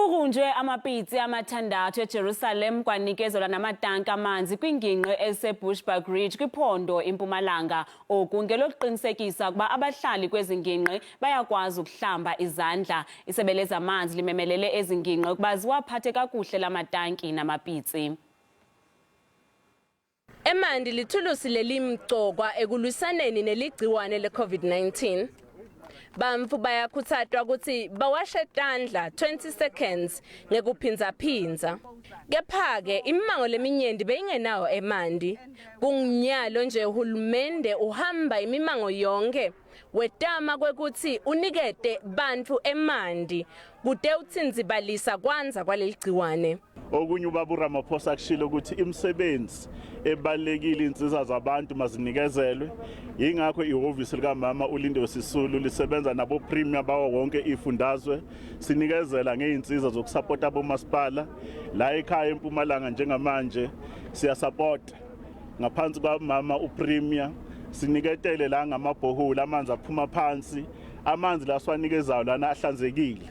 Kugrunjwe amapitsi amathandathu eJerusalem kwanikezelwa namatanki amanzi kwiingingqi eziseBushbuckridge kwiphondo iMpumalanga. Oku ngelokuqinisekisa ukuba abahlali kwezi ngingqi bayakwazi ukuhlamba izandla. Isebe lezamanzi limemelele ezingingqi ukuba ziwaphathe kakuhle lamatanki namapitsi. Emandi lithulusi lelimgcokwa ekulwisaneni neligciwane le-COVID-19. Bamfu bayakhuthazwa ukuthi bawashe tandla 20 seconds ngekuphinza-phinza. Kepha-ke imango leminyendi beyingenawo emandi. Kungunyalo nje uhulumende uhamba imimango yonke wetama kwekuthi unikete bantu emandi kude utsinzibalisa kwanza kwaleligciwane. Okunye ubaba uRamaphosa akushilo ukuthi imisebenzi ebalekile insiza zabantu mazinikezelwe. Yingakho ihhovisi likamama uLindiwe Sisulu lisebenza nabo premier bawo wonke ifundazwe sinikezela ngeinsiza zokusupport abomasipala la ekhaya eMpumalanga njengamanje siyasupport ngaphansi kwamama upremier siniketele la ngamabhoholi amanzi aphuma phansi amanzi laswanikezayo lana ahlanzekile.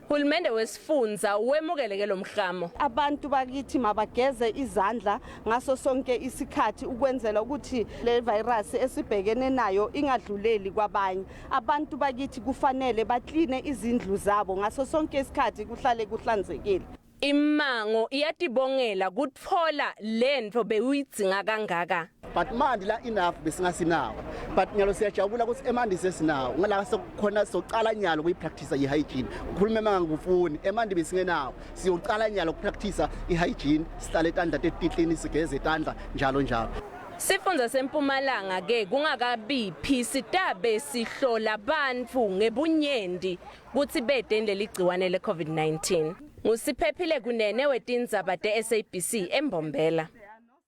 Hulumende wesifundza wemukele lo mhlamo. Abantu bakithi mabageze izandla ngaso sonke isikhathi ukwenzela ukuthi le virus esibhekene nayo ingadluleli kwabanye. Abantu bakithi kufanele bakline izindlu zabo ngaso sonke isikhathi kuhlale kuhlanzekile. Imango iyatibongela kutfola lento bewuyidzinga kangaka. But manje la enough besingasinawo. But nyalo siyajabula ukuthi emandi sesinawo. Ngala sokukhona soqala nyalo kuyipractice ihygiene. Ukhuluma mangangufuni emandi besingenawo. Siyoqala nyalo ukupractice ihygiene, sihlale tandla tetitini sigeze tandla njalo njalo. Sifundza seMpumalanga ke kungakabiphi sitabe sihlola abantu ngebunyendi kuthi bedeni leligciwane le-COVID-19. Ngusiphephile kunene wetindzaba te SABC eMbombela.